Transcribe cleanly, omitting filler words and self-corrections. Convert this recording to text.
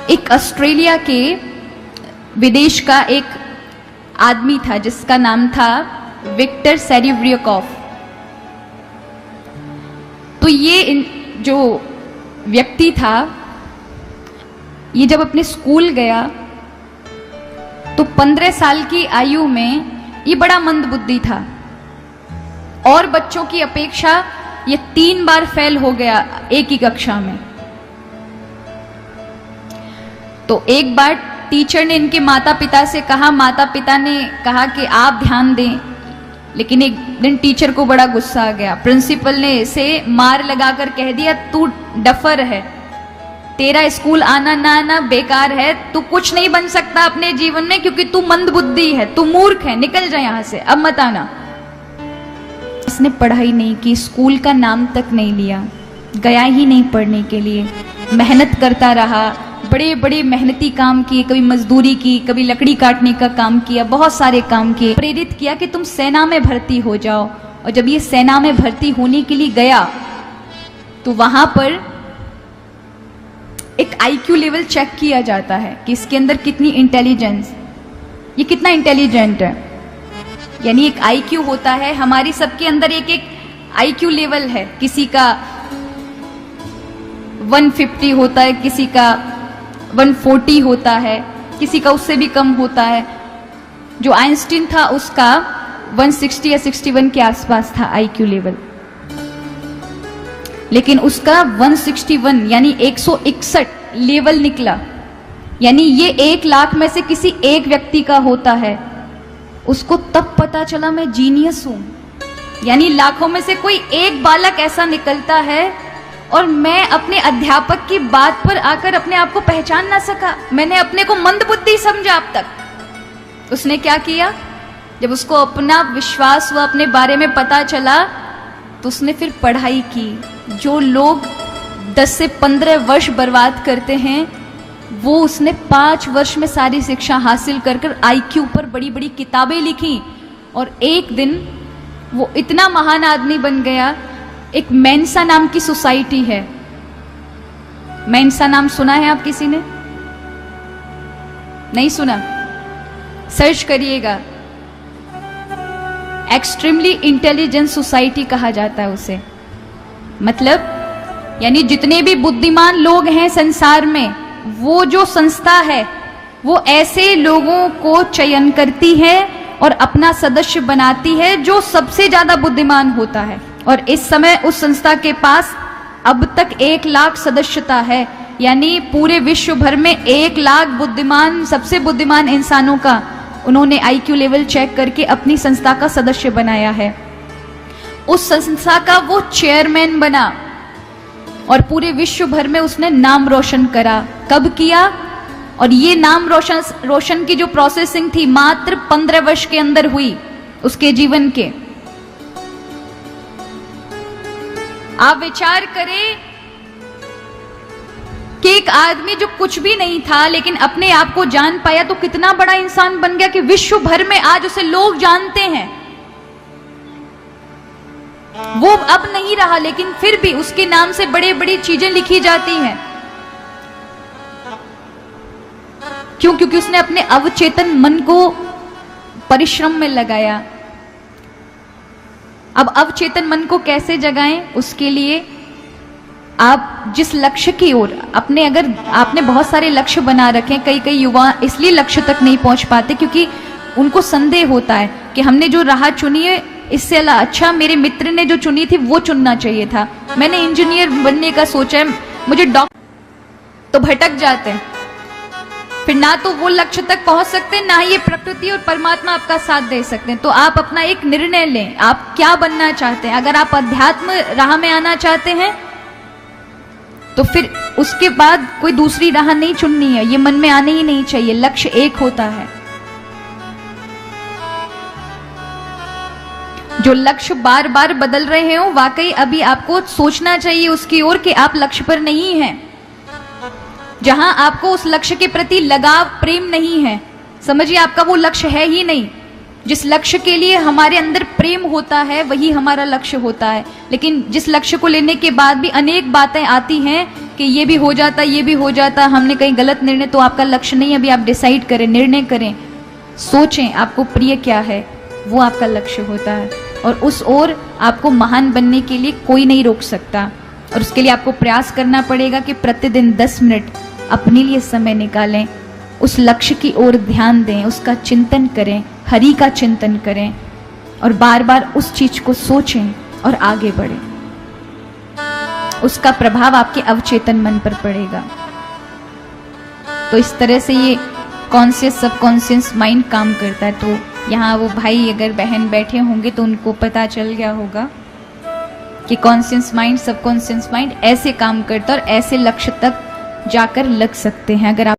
एक ऑस्ट्रेलिया के विदेश का एक आदमी था जिसका नाम था विक्टर सेरेब्रियाकोव। तो ये जो व्यक्ति था, ये जब अपने स्कूल गया तो 15 साल की आयु में ये बड़ा मंदबुद्धि था और बच्चों की अपेक्षा ये 3 बार फेल हो गया एक ही कक्षा में। तो एक बार टीचर ने इनके माता पिता से कहा, माता पिता ने कहा कि आप ध्यान दें, लेकिन एक दिन टीचर को बड़ा गुस्सा आ गया। प्रिंसिपल ने इसे मार लगाकर कह दिया, तू डफर है, तेरा स्कूल आना ना आना बेकार है, तू कुछ नहीं बन सकता अपने जीवन में क्योंकि तू मंदबुद्धि है, तू मूर्ख है, निकल जा यहां से, अब मत आना। इसने पढ़ाई नहीं की, स्कूल का नाम तक नहीं लिया, गया ही नहीं पढ़ने के लिए, मेहनत करता रहा, बड़े बड़े मेहनती काम किए, कभी मजदूरी की, कभी लकड़ी काटने का काम किया, बहुत सारे काम किए। प्रेरित किया कि तुम सेना में भर्ती हो जाओ। और जब ये सेना में भर्ती होने के लिए गया तो वहां पर एक आईक्यू लेवल चेक किया जाता है कि इसके अंदर कितनी इंटेलिजेंस, ये कितना इंटेलिजेंट है। यानी एक आईक्यू होता है, हमारी सबके अंदर एक एक आईक्यू लेवल है, किसी का 150 होता है, किसी का 140 होता है, किसी का उससे भी कम होता है। जो आइंस्टीन था उसका 160 या 61 के आसपास था आईक्यू लेवल, लेकिन उसका 161 यानी 161 लेवल निकला। यानी ये 1 लाख में से किसी एक व्यक्ति का होता है। उसको तब पता चला मैं जीनियस हूं, यानी लाखों में से कोई एक बालक ऐसा निकलता है और मैं अपने अध्यापक की बात पर आकर अपने आप को पहचान ना सका, मैंने अपने को मंदबुद्धि समझा अब तक। उसने क्या किया, जब उसको अपना विश्वास हुआ, अपने बारे में पता चला, तो उसने फिर पढ़ाई की। जो लोग 10 से 15 वर्ष बर्बाद करते हैं, वो उसने 5 वर्ष में सारी शिक्षा हासिल कर कर आईक्यू पर बड़ी बड़ी किताबें लिखी और एक दिन वो इतना महान आदमी बन गया। एक मेंसा नाम की सोसाइटी है, मेंसा नाम सुना है आप किसी ने? नहीं सुना? सर्च करिएगा, एक्सट्रीमली इंटेलिजेंट सोसाइटी कहा जाता है उसे। मतलब यानी जितने भी बुद्धिमान लोग हैं संसार में, वो जो संस्था है वो ऐसे लोगों को चयन करती है और अपना सदस्य बनाती है जो सबसे ज्यादा बुद्धिमान होता है। और इस समय उस संस्था के पास अब तक 1 लाख सदस्यता है, यानी पूरे विश्व भर में 1 लाख बुद्धिमान, सबसे बुद्धिमान इंसानों का उन्होंने आईक्यू लेवल चेक करके अपनी संस्था का सदस्य बनाया है। उस संस्था का वो चेयरमैन बना और पूरे विश्व भर में उसने नाम रोशन करा। कब किया? और ये नाम रोशन की जो प्रोसेसिंग थी मात्र 15 वर्ष के अंदर हुई उसके जीवन के। आप विचार करें कि एक आदमी जो कुछ भी नहीं था लेकिन अपने आप को जान पाया तो कितना बड़ा इंसान बन गया कि विश्व भर में आज उसे लोग जानते हैं। वो अब नहीं रहा लेकिन फिर भी उसके नाम से बड़े बड़ी चीजें लिखी जाती हैं। क्यों? क्योंकि उसने अपने अवचेतन मन को परिश्रम में लगाया। अब अवचेतन मन को कैसे जगाएं? उसके लिए आप जिस लक्ष्य की ओर अपने, अगर आपने बहुत सारे लक्ष्य बना रखे, कई युवा इसलिए लक्ष्य तक नहीं पहुंच पाते क्योंकि उनको संदेह होता है कि हमने जो राह चुनी है इससे अच्छा मेरे मित्र ने जो चुनी थी वो चुनना चाहिए था, मैंने इंजीनियर बनने का सोचा है, मुझे डॉक्टर, तो भटक जाते हैं। फिर ना तो वो लक्ष्य तक पहुंच सकते हैं, ना ये प्रकृति और परमात्मा आपका साथ दे सकते हैं। तो आप अपना एक निर्णय लें, आप क्या बनना चाहते हैं। अगर आप अध्यात्म राह में आना चाहते हैं तो फिर उसके बाद कोई दूसरी राह नहीं चुननी है, ये मन में आने ही नहीं चाहिए। लक्ष्य एक होता है। जो लक्ष्य बार बार बदल रहे हो, वाकई अभी आपको सोचना चाहिए उसकी ओर कि आप लक्ष्य पर नहीं हैं। जहां आपको उस लक्ष्य के प्रति लगाव, प्रेम नहीं है, समझिए आपका वो लक्ष्य है ही नहीं। जिस लक्ष्य के लिए हमारे अंदर प्रेम होता है वही हमारा लक्ष्य होता है। लेकिन जिस लक्ष्य को लेने के बाद भी अनेक बातें आती हैं कि ये भी हो जाता, ये भी हो जाता, हमने कहीं गलत निर्णय, तो आपका लक्ष्य नहीं। अभी आप डिसाइड करें, निर्णय करें, सोचें आपको प्रिय क्या है, वो आपका लक्ष्य होता है। और उस ओर आपको महान बनने के लिए कोई नहीं रोक सकता। और उसके लिए आपको प्रयास करना पड़ेगा कि प्रतिदिन 10 मिनट अपने लिए समय निकालें, उस लक्ष्य की ओर ध्यान दें, उसका चिंतन करें, हरि का चिंतन करें और बार बार उस चीज को सोचें और आगे बढ़ें। उसका प्रभाव आपके अवचेतन मन पर पड़ेगा। तो इस तरह से ये कॉन्शियस सबकॉन्शियस माइंड काम करता है। तो यहाँ वो भाई अगर बहन बैठे होंगे तो उनको पता चल गया होगा कि कॉन्शियस माइंड सबकॉन्शियस माइंड ऐसे काम करता है और ऐसे लक्ष्य तक जाकर लग सकते हैं। अगर आप